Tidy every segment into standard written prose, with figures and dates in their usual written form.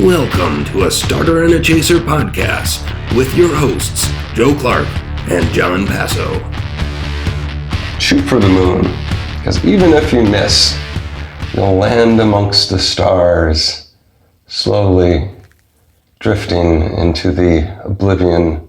Welcome to a Starter and a Chaser podcast with your hosts, Joe Clarke and Jon Passow. Shoot for the moon, because even if you miss, you'll land amongst the stars, slowly drifting into the oblivion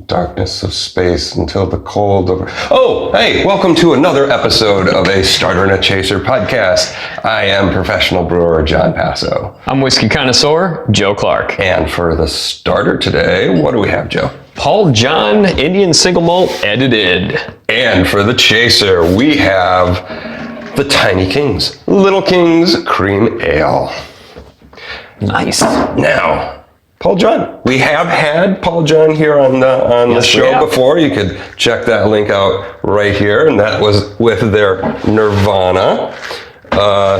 darkness of space until the cold over. Oh, hey, welcome to another episode of a Starter and a Chaser podcast. I am Professional Brewer Jon Passow. I'm Whiskey Connoisseur, Joe Clarke. And for the starter today, what do we have, Joe? Paul Jon Indian Single Malt Edited. And for the Chaser, we have the Tiny Kings, Little Kings Cream Ale. Nice. Now, Paul Jon. We have had Paul Jon here on the show before. You could check that link out right here, and that was with their Nirvana.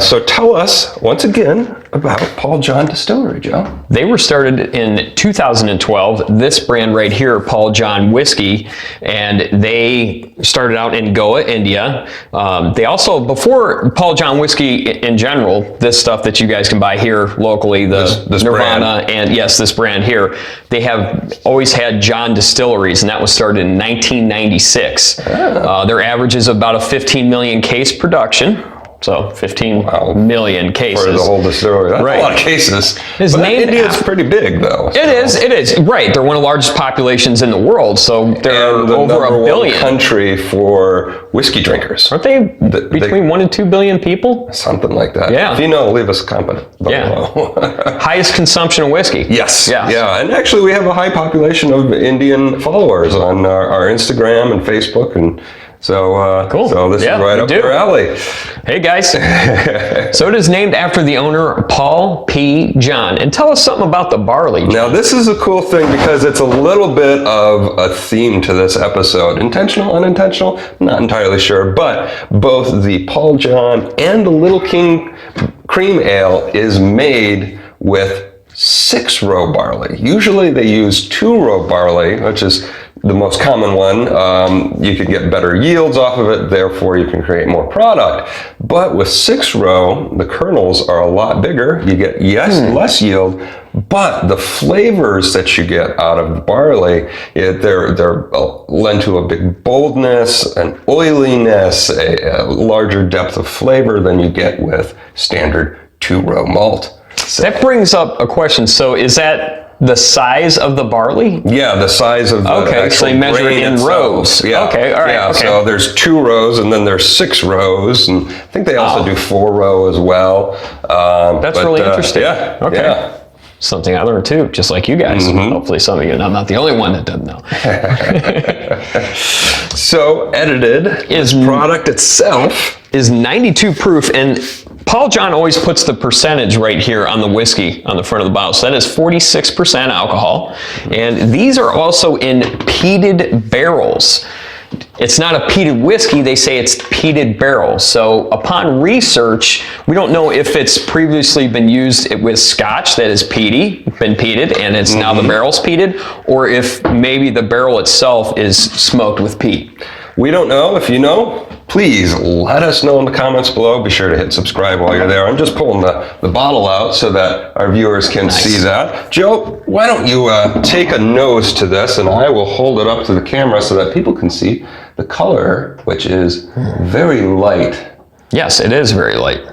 So tell us, once again, about Paul Jon Distillery, Joe. They were started in 2012. This brand right here, Paul Jon Whiskey, and they started out in Goa, India. They also, before Paul Jon Whiskey in general, this stuff that you guys can buy here locally, the this Nirvana, brand. And yes, this brand here, they have always had Jon Distilleries, and that was started in 1996. Their average is about a 15 million case production. So 15 million cases. For the whole distillery. That's a lot of cases. India's pretty big, though. So. It is. Right. They're one of the largest populations in the world, so they're over a billion. Country for whiskey drinkers. Aren't they between 1 and 2 billion people? Something like that. Yeah. If you know, leave us a comment below. Highest consumption of whiskey. Yes. Yeah. And actually, we have a high population of Indian followers on our Instagram and Facebook, and so, cool. So this is right up their alley. Hey guys. So it is named after the owner, Paul P. Jon. And tell us something about the barley, Jon. Now this is a cool thing because it's a little bit of a theme to this episode. Intentional, unintentional, not entirely sure. But both the Paul Jon and the Little King Cream Ale is made with 6-row barley. Usually they use 2-row barley, which is the most common one. You can get better yields off of it, therefore you can create more product. But with 6-row, the kernels are a lot bigger. You get, less yield, but the flavors that you get out of the barley, they're lend to a big boldness, an oiliness, a larger depth of flavor than you get with standard 2-row malt. So that brings up a question. So is that the size of the barley? Yeah, the size of the actual so they measure it in itself. Rows. Yeah. Okay, all right. Yeah, okay. So there's 2 rows and then there's 6 rows, and I think they also do 4-row as well. That's really interesting. Yeah. Okay. Yeah. Something I learned too, just like you guys. Hopefully some of you, I'm not the only one that doesn't know. So edited, this product itself is 92 proof, and Paul Jon always puts the percentage right here on the whiskey on the front of the bottle. So that is 46% alcohol. And these are also in peated barrels. It's not a peated whiskey, they say it's peated barrels. So upon research, we don't know if it's previously been used with scotch that is been peated, and it's now the barrel's peated, or if maybe the barrel itself is smoked with peat. We don't know. If you know, please let us know in the comments below. Be sure to hit subscribe while you're there. I'm just pulling the bottle out so that our viewers can see that. Joe, why don't you take a nose to this, and I will hold it up to the camera so that people can see the color, which is very light. Yes, it is very light.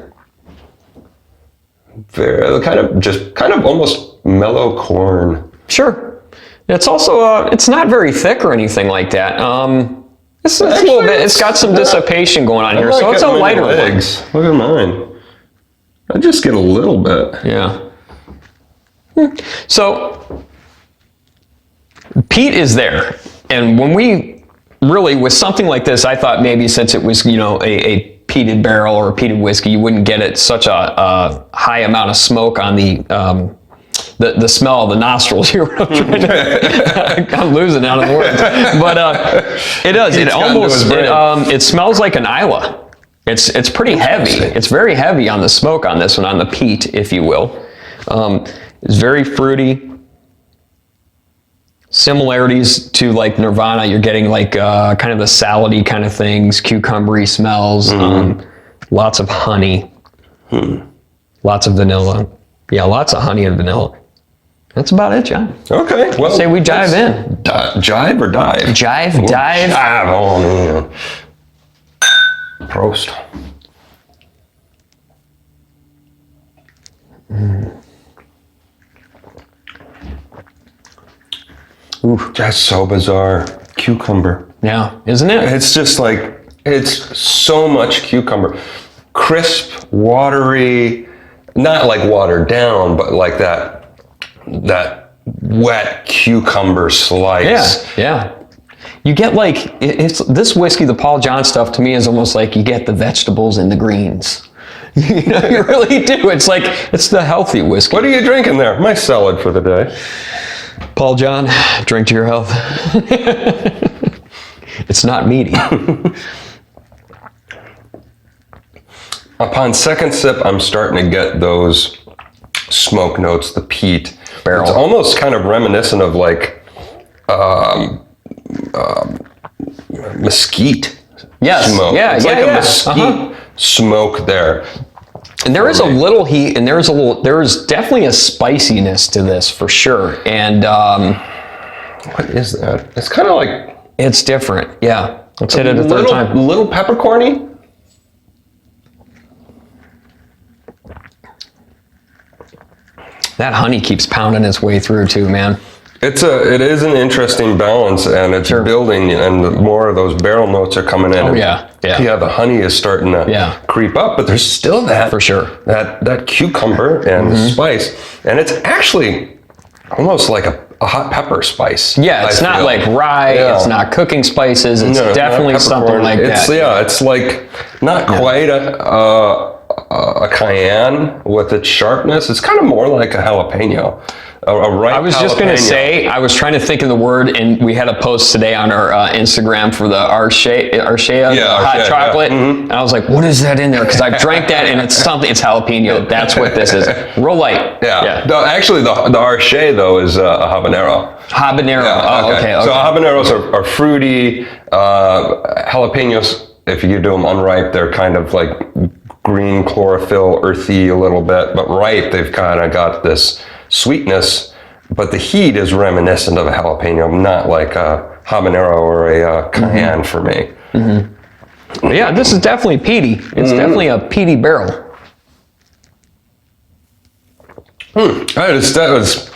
Very kind of almost mellow corn. Sure. It's also it's not very thick or anything like that. It's a little bit. It's got some dissipation going on here, so it's a lighter one. Look at mine. I just get a little bit. Yeah. So peat is there, and when we really with something like this, I thought maybe since it was a peated barrel or a peated whiskey, you wouldn't get it such a high amount of smoke on the smell of the nostrils here. I'm losing out of the words, but it does. It smells like an Isla. It's pretty heavy. It's very heavy on the smoke on this one, on the peat, if you will. It's very fruity. Similarities to like Nirvana, you're getting like kind of the salady kind of things, cucumbery smells, lots of honey, lots of vanilla. Yeah, lots of honey and vanilla. That's about it, John. Okay. Well, Say we dive in. Jive or dive? Dive. Jive. Oh, man. Prost. Ooh, that's so bizarre. Cucumber. Yeah, isn't it? It's just like, it's so much cucumber. Crisp, watery, not like watered down, but like that wet cucumber slice. Yeah. You get like, it's this whiskey, the Paul John stuff, to me is almost like you get the vegetables and the greens. You know, you really do. It's like, it's the healthy whiskey. What are you drinking there? My salad for the day. Paul John, drink to your health. It's not meaty. Upon second sip, I'm starting to get those smoke notes, the peat. Barrel. It's almost kind of reminiscent of like mesquite smoke. It's like a mesquite smoke there. And there is a little heat, and there is definitely a spiciness to this for sure. And what is that? It's kind of like, it's different. Yeah. Let's hit it a third time. Little peppercorny. That honey keeps pounding its way through too, man. It is an interesting balance, and it's building, and more of those barrel notes are coming in. Oh, yeah. The honey is starting to creep up, but there's still that for sure that cucumber and spice, and it's actually almost like a hot pepper spice. Yeah, it's not like rye. Yeah. It's not cooking spices. It's definitely something like that. Yeah, it's like not quite a cayenne with its sharpness. It's kind of more like a jalapeno. I was just going to say, I was trying to think of the word, and we had a post today on our Instagram for the Arshea hot chocolate, and I was like, what is that in there? Because I've drank that, and it's jalapeno. That's what this is. Real light. Yeah. Actually, the Arshea, though, is a habanero. Habanero. Yeah, okay. So habaneros are fruity. Jalapenos, if you do them unripe, they're kind of like green chlorophyll, earthy a little bit, but ripe, they've kind of got this sweetness, but the heat is reminiscent of a jalapeno, not like a habanero or a cayenne for me. Mm-hmm. Yeah, this is definitely peaty. It's definitely a peaty barrel. That was,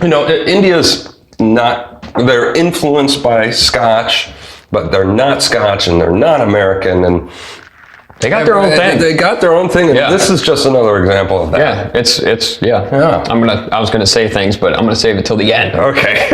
India's not, they're influenced by Scotch, but they're not Scotch and they're not American, and they got their own thing. They got their own thing, and this is just another example of that. Yeah, I was gonna say things, but I'm gonna save it till the end. Okay.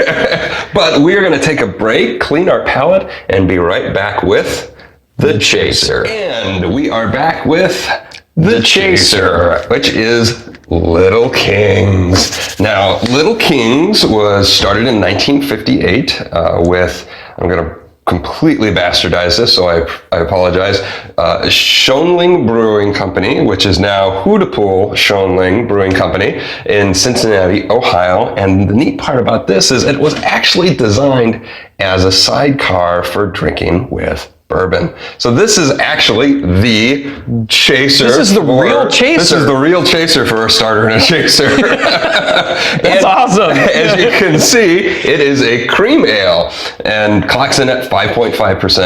But we're gonna take a break, clean our palate, and be right back with The Chaser. And we are back with The Chaser, which is Little Kings. Now, Little Kings was started in 1958 with, I'm gonna completely bastardized this, so I apologize. Schoenling Brewing Company, which is now Hudepohl Schoenling Brewing Company in Cincinnati, Ohio. And the neat part about this is it was actually designed as a sidecar for drinking with bourbon. So this is actually the chaser. This is the real chaser. This is the real chaser for a starter and a chaser. That's awesome. As you can see, it is a cream ale and clocks in at 5.5%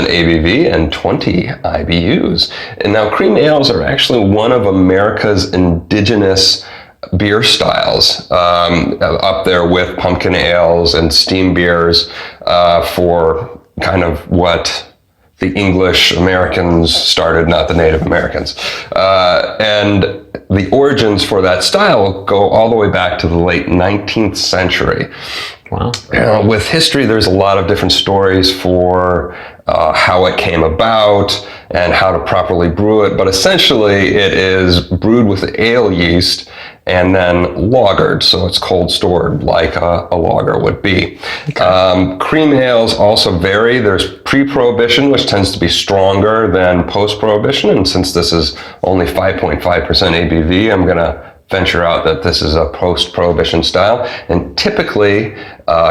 ABV and 20 IBUs. And now cream ales are actually one of America's indigenous beer styles, up there with pumpkin ales and steam beers, for kind of what the English Americans started, not the Native Americans. And the origins for that style go all the way back to the late 19th century. Wow. With history, there's a lot of different stories for how it came about and how to properly brew it, but essentially it is brewed with ale yeast and then lagered, so it's cold stored like a lager would be. Okay. Cream ales also vary. There's pre-prohibition, which tends to be stronger than post-prohibition, and since this is only 5.5% ABV, I'm gonna venture out that this is a post-prohibition style, and typically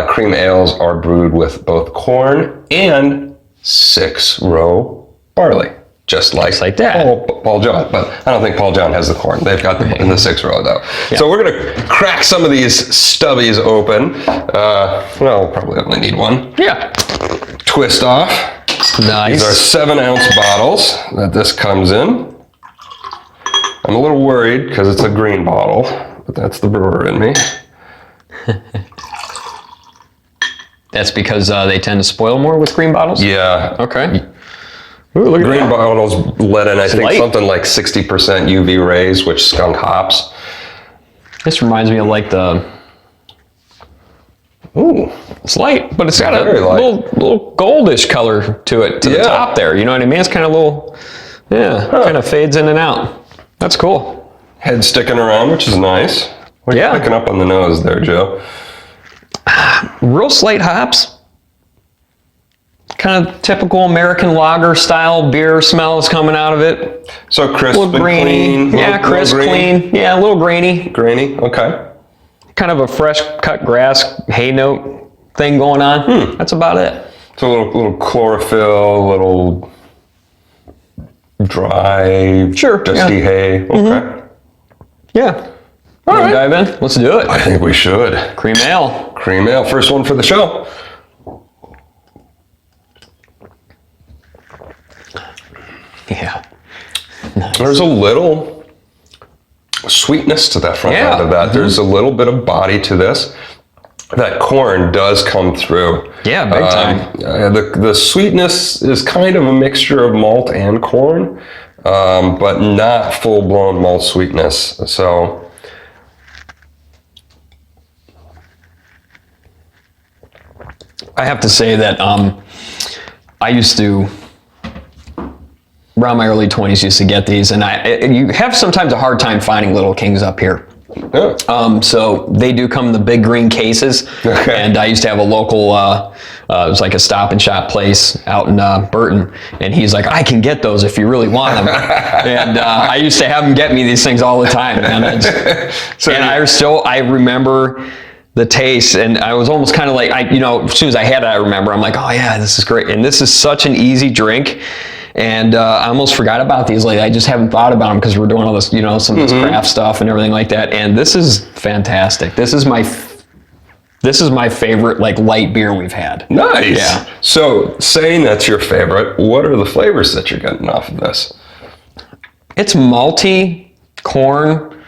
cream ales are brewed with both corn and 6-row barley. just like that. Paul John. But I don't think Paul John has the corn. They've got the in the 6-row though. Yeah. So we're gonna crack some of these stubbies open. We'll probably only need one. Yeah. Twist off. Nice. These are 7-ounce bottles that this comes in. I'm a little worried because it's a green bottle, but that's the brewer in me. That's because they tend to spoil more with green bottles? Yeah. Okay. Ooh, look at Green that. bottles let in, I think, light. something like 60% UV rays, which skunk hops. This reminds me of like the... Ooh. It's light, but it's got a Very light. little goldish color to it, to the top there. You know what I mean? It's kind of little, kind of fades in and out. That's cool. Head sticking around, which is nice. What are you picking up on the nose there, Joe? Real slight hops. Kind of typical American lager style beer smells coming out of it. So crisp A little and grainy. clean. Yeah, crisp, clean. Yeah, a little grainy. Grainy, okay. Kind of a fresh cut grass hay note thing going on. That's about it. So a little chlorophyll, a little dry, dusty hay. Okay. Yeah. All right. Dive in. Let's do it. I think we should. Cream ale. Cream ale, first one for the show. Yeah. There's a little sweetness to that front end of that. There's a little bit of body to this. That corn does come through. Yeah, big time. The sweetness is kind of a mixture of malt and corn, but not full-blown malt sweetness. So I have to say that I used to, around my early 20s, used to get these, and you have sometimes a hard time finding Little Kings up here. yeah. So they do come in the big green cases, and I used to have a local, it was like a Stop and Shop place out in Burton, and he's like, I can get those if you really want them. And I used to have him get me these things all the time, man. I remember the taste, and I was almost kind of like, as soon as I had it, I remember, I'm like, oh yeah, this is great. And this is such an easy drink. And I almost forgot about these lately. I just haven't thought about them because we're doing all this, some of this craft stuff and everything like that. And this is fantastic. This is my favorite light beer we've had. Nice. Yeah. So saying that's your favorite, what are the flavors that you're getting off of this? It's malty, corn.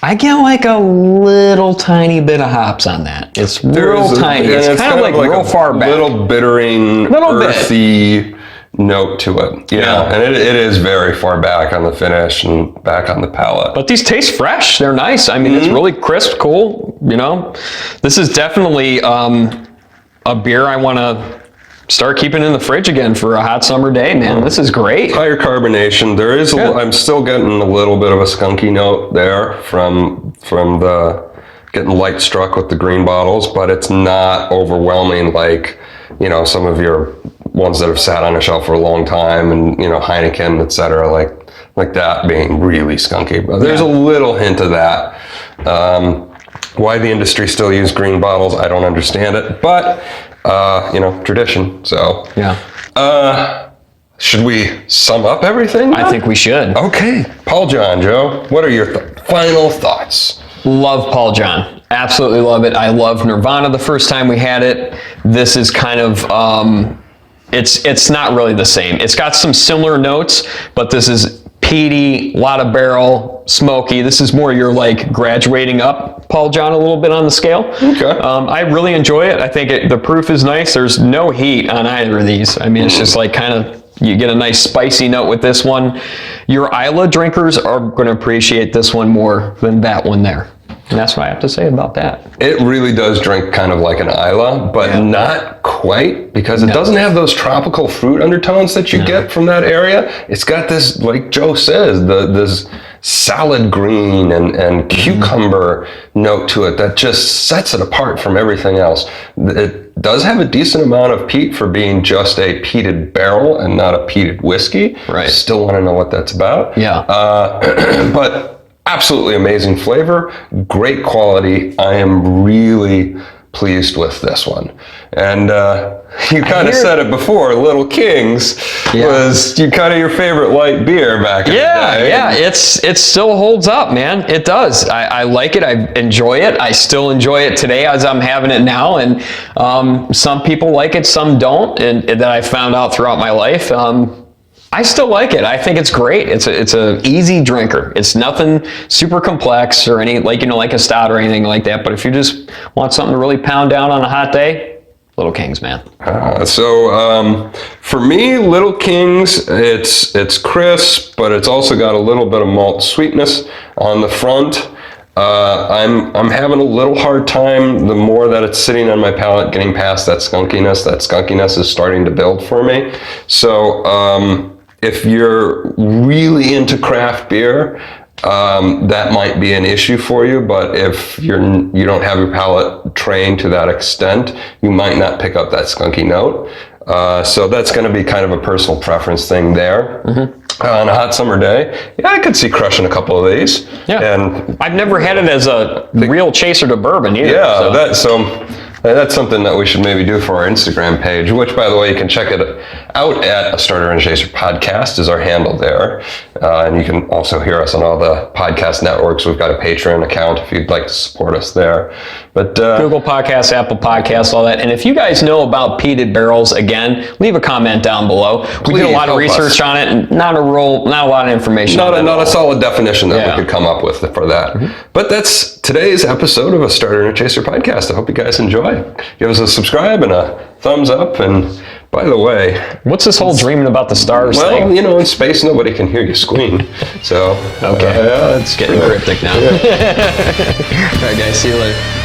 I get like a little tiny bit of hops on that. It's real tiny. It's kind of like real far back. Little bittering, earthy note to it. Yeah. And it is very far back on the finish and back on the palate. But these taste fresh. They're nice. I mean, it's really crisp, cool. This is definitely a beer I want to start keeping in the fridge again for a hot summer day, man. This is great. Higher carbonation. There is I'm still getting a little bit of a skunky note there from the getting light struck with the green bottles, but it's not overwhelming like, some of your ones that have sat on a shelf for a long time and, Heineken, et cetera, like that being really skunky. But there's a little hint of that. Why the industry still use green bottles, I don't understand it, but tradition. So should we sum up everything now? I think we should. Okay, Paul John, Joe, what are your final thoughts? Love Paul John. Absolutely love it. I love Nirvana the first time we had it. This is kind of it's not really the same. It's got some similar notes, but this is peaty, a lot of barrel, smoky. This is more your graduating up Paul John a little bit on the scale. Okay. I really enjoy it. I think the proof is nice. There's no heat on either of these. I mean, it's just you get a nice spicy note with this one. Your Isla drinkers are going to appreciate this one more than that one there. And that's what I have to say about that. It really does drink kind of like an Isla, but not quite, because it doesn't have those tropical fruit undertones that you get from that area. It's got this, like Joe says, this salad green and cucumber note to it that just sets it apart from everything else. It does have a decent amount of peat for being just a peated barrel and not a peated whiskey. Right. Still want to know what that's about. Yeah. But absolutely amazing flavor, great quality. I am really pleased with this one. And you kind of said it before, Little Kings was kind of your favorite light beer back in the day. Yeah, it still holds up, man. It does. I like it. I enjoy it. I still enjoy it today as I'm having it now. And some people like it, some don't, and that I found out throughout my life. I still like it. I think it's great. It's a easy drinker. It's nothing super complex or like a stout or anything like that. But if you just want something to really pound down on a hot day, Little Kings, man. For me, Little Kings, it's crisp, but it's also got a little bit of malt sweetness on the front. I'm having a little hard time the more that it's sitting on my palate, getting past that skunkiness. That skunkiness is starting to build for me. So if you're really into craft beer, that might be an issue for you, but if you don't have your palate trained to that extent, you might not pick up that skunky note. So that's going to be kind of a personal preference thing there. On a hot summer day, I could see crushing a couple of these. Yeah, and I've never had it as a real chaser to bourbon either. Yeah, that's something that we should maybe do for our Instagram page, which, by the way, you can check it out at A Starter and a Chaser Podcast is our handle there. And you can also hear us on all the podcast networks. We've got a Patreon account if you'd like to support us there. But Google Podcasts, Apple Podcasts, all that. And if you guys know about peated barrels, again, leave a comment down below. We did a lot of research on it, and not a lot of information. Not a solid definition that we could come up with for that. But that's today's episode of A Starter and a Chaser Podcast. I hope you guys enjoy. Give us a subscribe and a thumbs up. And by the way, what's this whole dreaming about the stars thing? Well, in space, nobody can hear you squeal. So, okay. It's getting cryptic now. All right, guys. See you later.